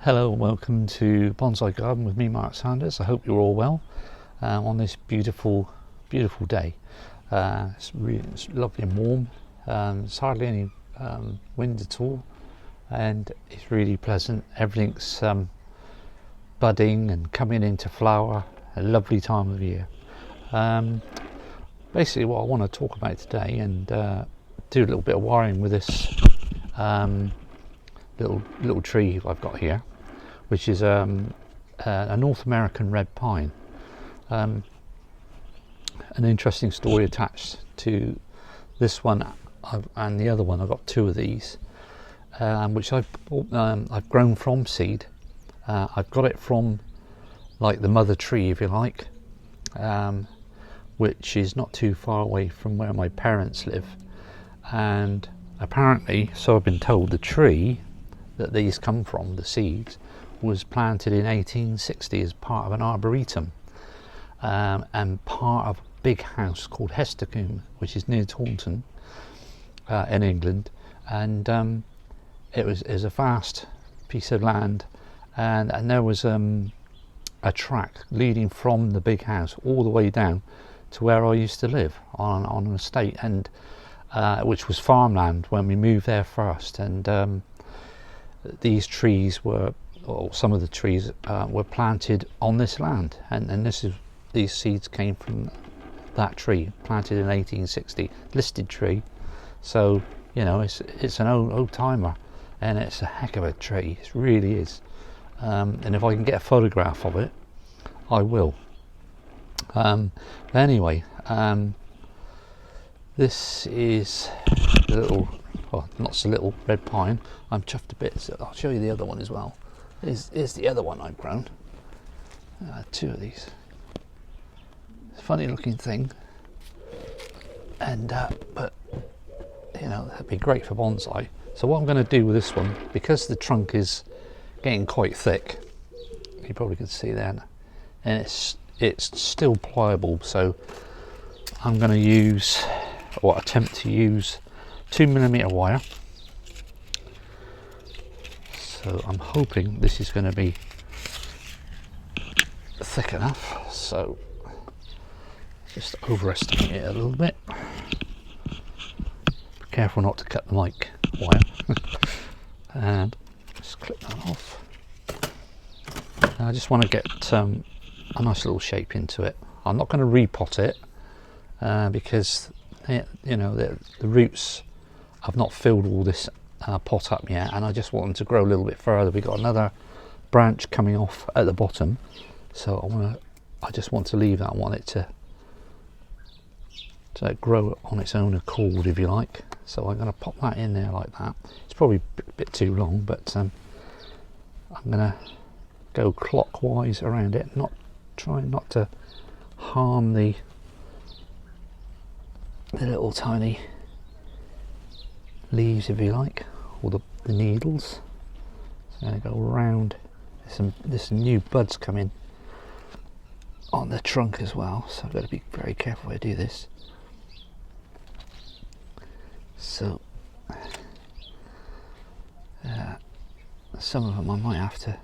Hello and welcome to Bonsai Garden with me, Mark Sanders. I hope you're all well on this beautiful day. It's lovely and warm. There's hardly any wind at all, and it's really pleasant. Everything's budding and coming into flower. A lovely time of year. Basically, what I want to talk about today and do a little bit of wiring with this little tree I've got here, which is a North American red pine. An interesting story attached to this one and the other one. I've got two of these, which I've grown from seed. I've got it from like the mother tree, if you like, which is not too far away from where my parents live. And apparently, so I've been told, the tree that these come from, the seeds, was planted in 1860 as part of an arboretum and part of a big house called Hestercombe, which is near Taunton in England. And it was a vast piece of land, and there was a track leading from the big house all the way down to where I used to live on an estate, and which was farmland when we moved there first. And these trees were, or some of the trees were planted on this land, and these seeds came from that tree, planted in 1860, listed tree. So you know, it's an old timer, and it's a heck of a tree. It really is. And if I can get a photograph of it, I will. But anyway, this is the little, well, not so little red pine. I'm chuffed a bit, so I'll show you the other one as well. Here's the other one I've grown. Two of these. It's a funny looking thing, and but you know, that'd be great for bonsai. So what I'm going to do with this one, because the trunk is getting quite thick, you probably can see that, and it's still pliable, so I'm going to use, or attempt to use, 2mm wire. So I'm hoping this is going to be thick enough, so just overestimate it a little bit. Be careful not to cut the mic wire. And just clip that off. I just want to get a nice little shape into it. I'm not going to repot it because you know, the roots have not filled all this pot up yet, and I just want them to grow a little bit further. We've got another branch coming off at the bottom, so I just want to leave that. I want it to grow on its own accord, if you like. So I'm going to pop that in there like that. It's probably a bit too long, but I'm going to go clockwise around it, trying not to harm the little tiny leaves, if you like, or the needles. So I'm going to go around. There's some new buds coming on the trunk as well, so I've got to be very careful when I do this. So some of them I might have to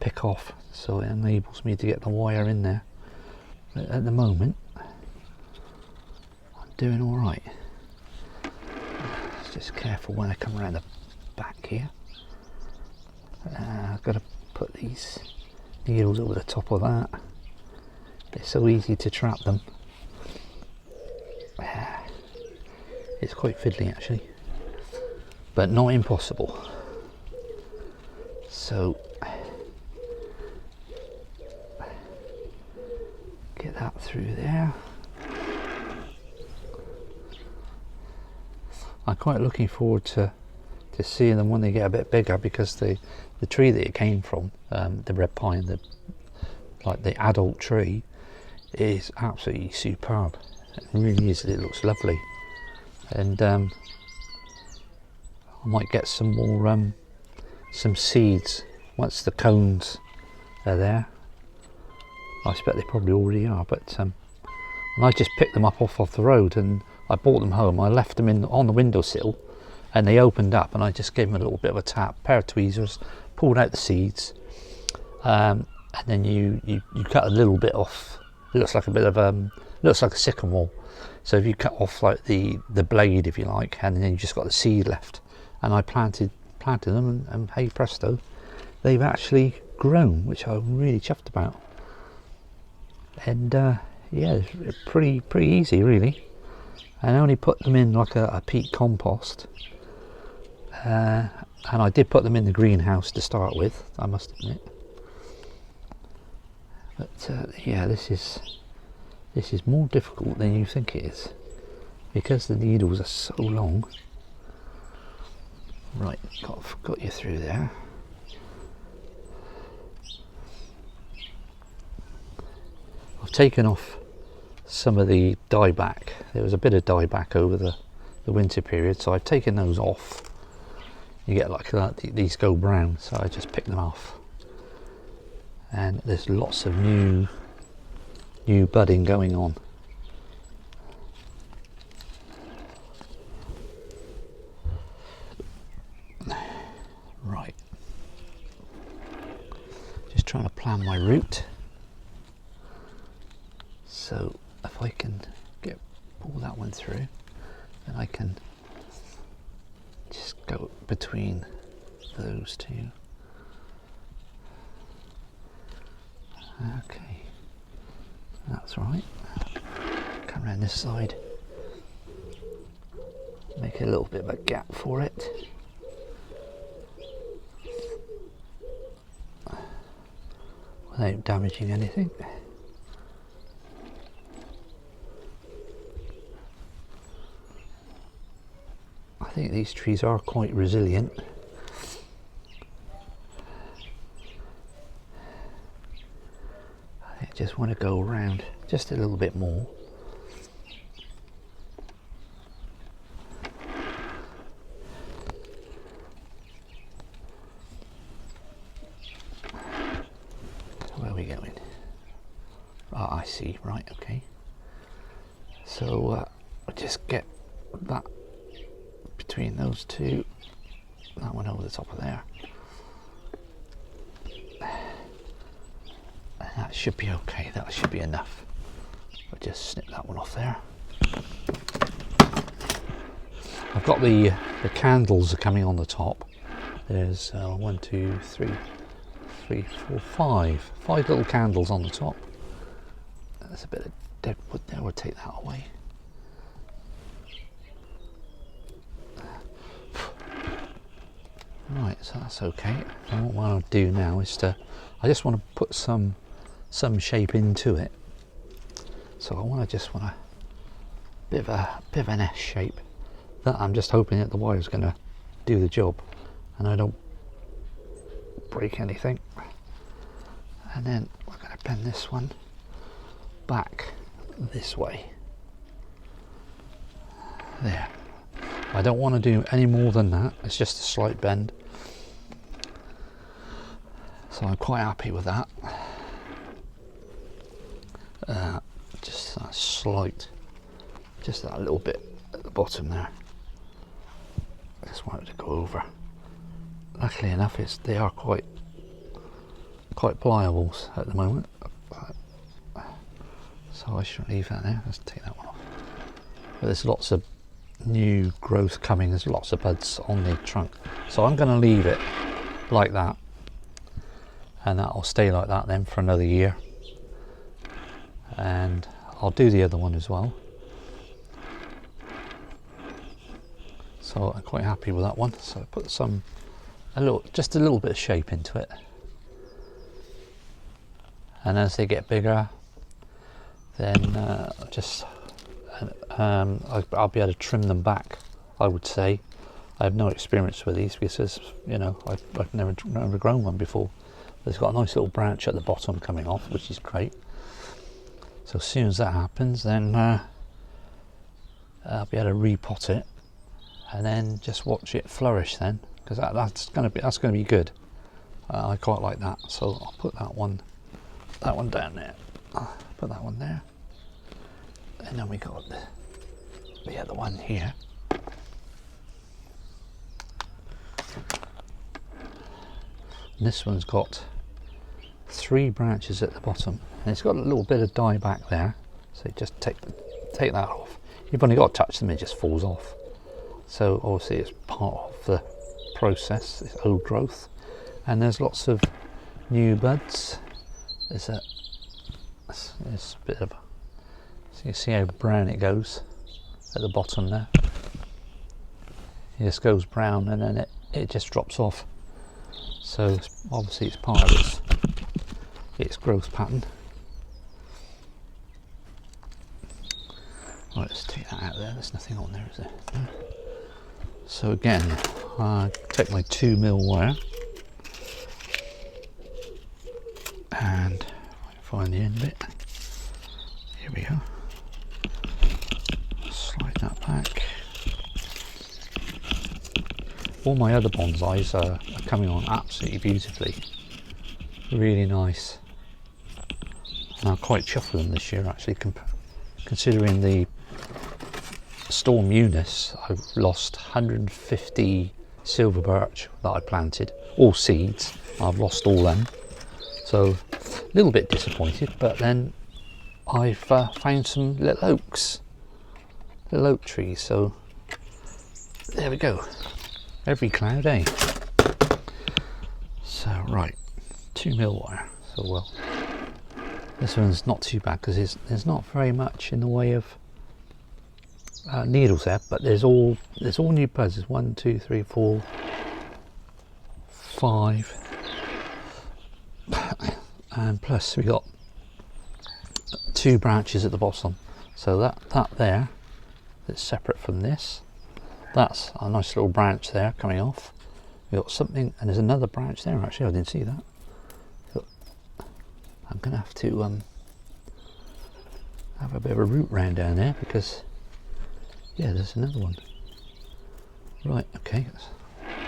pick off, so it enables me to get the wire in there. But at the moment, I'm doing all right. Just careful when I come around the back here. I've got to put these needles over the top of that. It's so easy to trap them. It's quite fiddly actually, but not impossible. So get that through there. I'm quite looking forward to seeing them when they get a bit bigger, because the tree that it came from, the red pine, the adult tree, is absolutely superb. It really is. It looks lovely, and I might get some more some seeds once the cones are there. I expect they probably already are, but and I just picked them up off the road, and I brought them home. I left them on the windowsill, and they opened up, and I just gave them a little bit of a tap, pair of tweezers, pulled out the seeds, and then you cut a little bit off. It looks like a bit of looks like a sycamore. So if you cut off like the blade, if you like, and then you just got the seed left, and I planted them, and hey presto, they've actually grown, which I'm really chuffed about. And yeah, it's pretty easy really. And I only put them in like a peat compost, and I did put them in the greenhouse to start with, I must admit. But yeah, this is more difficult than you think it is, because the needles are so long. Right, got you through there. I've taken off some of the dieback. There was a bit of dieback over the winter period, so I've taken those off. You get like that, these go brown, so I just pick them off. And there's lots of new budding going on. Right, just trying to plan my route. So if I can pull that one through, then I can just go between those two. Okay, that's right. Come around this side, make a little bit of a gap for it. Without damaging anything. I think these trees are quite resilient. I just want to go around just a little bit more. Where are we going? Ah, I see, right, okay. So I'll just get that between those two, that one over the top of there. And that should be okay, that should be enough. I'll just snip that one off there. I've got the candles are coming on the top. There's 1, 2, 3, 4, 5 little candles on the top. There's a bit of dead wood there, we'll take that away. Right, so that's okay. And what I'll do now is I just want to put some shape into it. So I just want a bit of an S shape. That I'm just hoping that the wire's going to do the job, and I don't break anything. And then we're going to bend this one back this way. There. I don't want to do any more than that. It's just a slight bend. So I'm quite happy with that. Just that slight, just that little bit at the bottom there. I just want it to go over. Luckily enough, they are quite pliable at the moment. So I shouldn't leave that there. Let's take that one off. But there's lots of new growth coming. There's lots of buds on the trunk. So I'm going to leave it like that, and that'll stay like that then for another year. And I'll do the other one as well. So I'm quite happy with that one. So I put just a little bit of shape into it. And as they get bigger, then I'll be able to trim them back, I would say. I have no experience with these because, you know, I've never grown one before. But it's got a nice little branch at the bottom coming off, which is great. So as soon as that happens, then I'll be able to repot it, and then just watch it flourish then, because that's going to be good. I quite like that. So I'll put that one down there. Put that one there, and then we got the other one here. And this one's got 3 branches at the bottom, and it's got a little bit of dye back there, so just take that off. You've only got to touch them, it just falls off. So obviously it's part of the process, it's old growth. And there's lots of new buds. There's a bit of, so you see how brown it goes at the bottom there. It just goes brown and then it just drops off. So obviously it's part of its growth pattern. Right, let's take that out there. There's nothing on there, is there? No. So again, I take my 2mm wire and find the end bit. Here we go. Slide that back. All my other bonsais are coming on absolutely beautifully. Really nice. And I'm quite chuffed with them this year, actually, considering the Storm Eunice. I've lost 150 silver birch that I planted, all seeds. I've lost all them, so a little bit disappointed. But then I've found some little oaks, little oak trees. So there we go. Every cloud, eh? So right, 2mm wire. So well, this one's not too bad because there's not very much in the way of needles there, but there's all new buds. There's 1, 2, 3, 4, 5, and plus we got 2 branches at the bottom. So that there is separate from this. That's a nice little branch there coming off. We've got something, and there's another branch there. Actually, I didn't see that. I'm gonna have to have a bit of a root round down there because yeah, there's another one. Right, okay,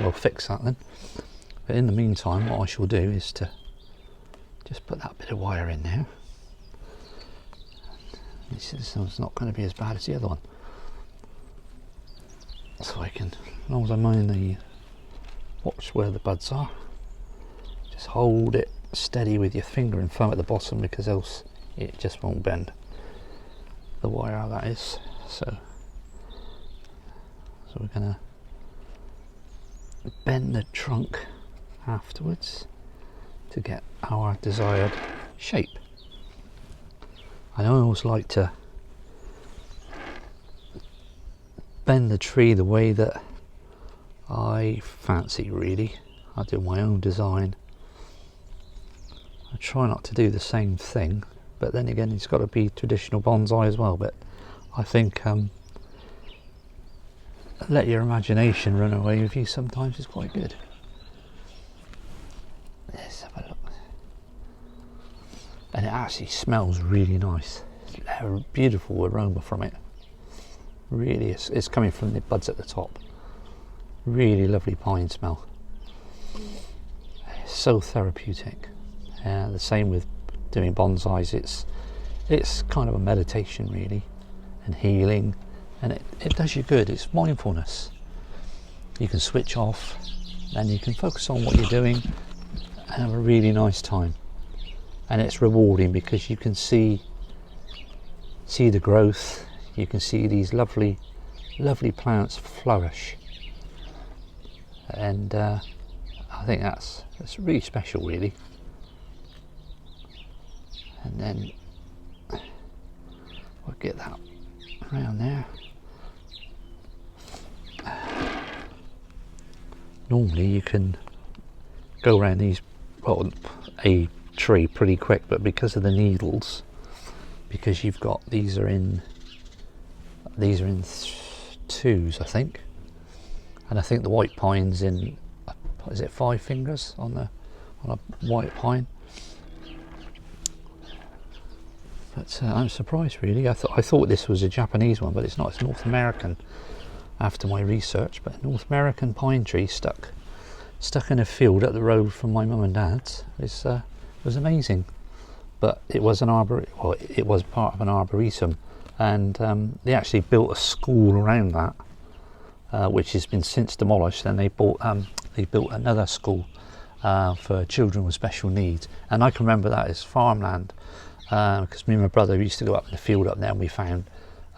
we'll fix that then. But in the meantime, what I shall do is to just put that bit of wire in there. This one's not going to be as bad as the other one. So I can, as long as I mind watch where the buds are, just hold it steady with your finger and thumb at the bottom, because else it just won't bend. The wire, that is. So we're going to bend the trunk afterwards to get our desired shape. I always like to bend the tree the way that I fancy, really. I do my own design. I try not to do the same thing, but then again it's got to be traditional bonsai as well. But I think let your imagination run away with you sometimes is quite good. Let's have a look. And it actually smells really nice. There's a beautiful aroma from it. Really, it's coming from the buds at the top. Really lovely pine smell. It's so therapeutic. The same with doing bonsais. It's kind of a meditation, really, and healing, and it does you good. It's mindfulness. You can switch off and you can focus on what you're doing and have a really nice time. And it's rewarding because you can see the growth. You can see these lovely plants flourish, and I think that's really special, really. And then we'll get that around there. Normally you can go around a tree pretty quick, but because of the needles, because you've got these are in twos, I think, and I think the white pine's in, is it 5 fingers on a white pine? But I'm surprised, really. I thought this was a Japanese one, but it's not. It's North American. After my research, but a North American pine tree stuck in a field up the road from my mum and dad's. It was amazing. But it was it was part of an arboretum, and they actually built a school around that, which has been since demolished. Then they built another school for children with special needs. And I can remember that as farmland, because me and my brother used to go up in the field up there, and we found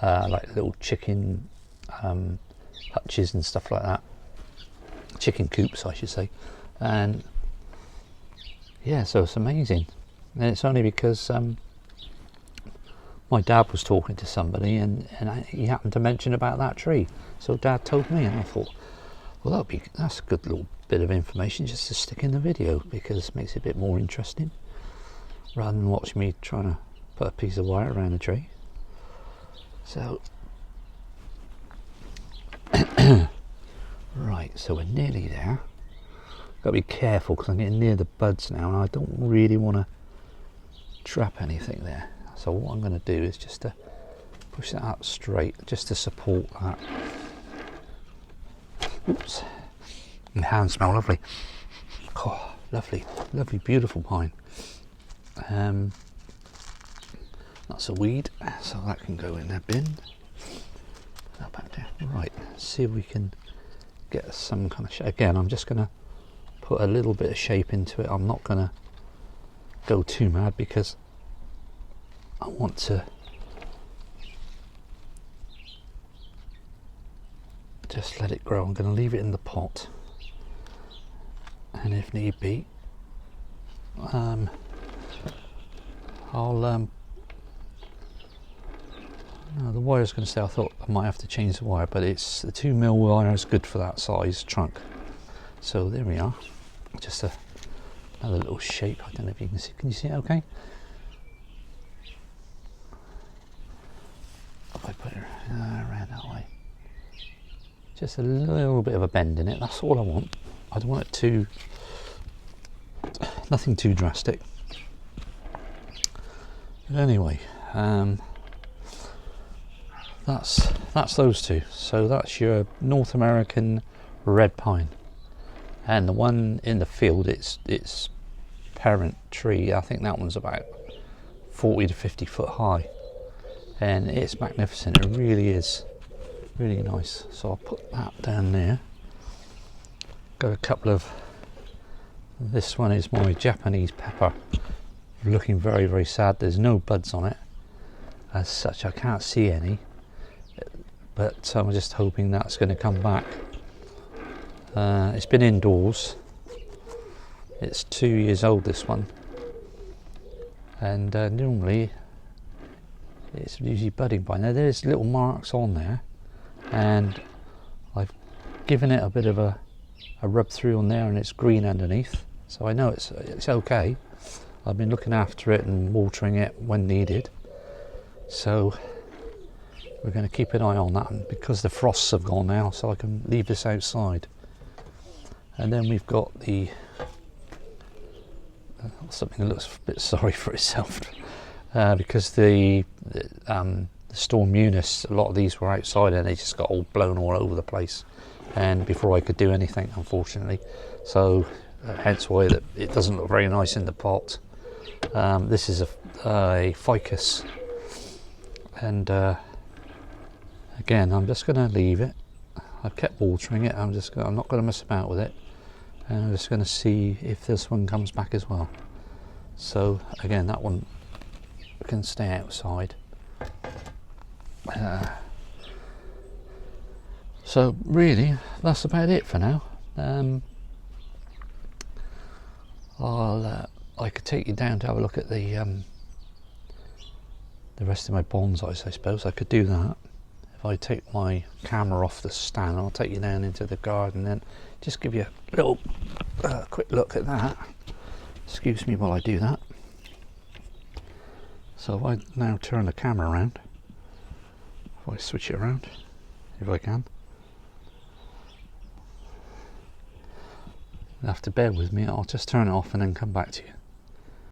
like little chicken hutches and stuff like that, chicken coops I should say. And yeah, so it's amazing. And it's only because my dad was talking to somebody, and he happened to mention about that tree, so Dad told me, and I thought, well, that's a good little bit of information just to stick in the video, because it makes it a bit more interesting rather than watch me trying to put a piece of wire around a tree. So right, so we're nearly there. Got to be careful because I'm getting near the buds now, and I don't really want to trap anything there. So what I'm going to do is just to push that up straight, just to support that. Oops. And the hands smell lovely. Oh, lovely, lovely, beautiful pine. That's a weed, so that can go in that bin. That back there. Right, see if we can get some kind of shape. Again, I'm just going to put a little bit of shape into it. I'm not going to go too mad because I want to just let it grow. I'm going to leave it in the pot, and if need be, I'll no, the wire's going to stay. I thought I might have to change the wire, but it's the 2mm wire is good for that size trunk. So there we are. Just another little shape. I don't know if you can see. Can you see it okay? If I put it around that way, just a little bit of a bend in it. That's all I want. I don't want it nothing too drastic. But anyway, that's those two. So that's your North American red pine, and the one in the field, its parent tree, I think that one's about 40 to 50 foot high, and it's magnificent. It really is really nice. So I'll put that down there. Got a couple of, this one is my Japanese pepper, looking very, very sad. There's no buds on it as such, I can't see any, but I'm just hoping that's going to come back. It's been indoors. It's 2 years old, this one, and normally it's usually budding by now. There's little marks on there, and I've given it a bit of a rub through on there, and it's green underneath, so I know it's okay. I've been looking after it and watering it when needed, so we're going to keep an eye on that, and because the frosts have gone now, so I can leave this outside. And then we've got the something that looks a bit sorry for itself, because the Storm Eunice, a lot of these were outside and they just got all blown all over the place, and before I could do anything, unfortunately. So hence why it doesn't look very nice in the pot. This is a ficus, and again, I'm just going to leave it. I've kept watering it. I'm not going to mess about with it, and I'm just going to see if this one comes back as well. So again, that one can stay outside. So really, that's about it for now. I could take you down to have a look at the rest of my bonsais. I suppose I could do that. If I take my camera off the stand, I'll take you down into the garden and just give you a little quick look at that. Excuse me while I do that. So if I now turn the camera around, if I switch it around, if I can. You'll have to bear with me, I'll just turn it off and then come back to you.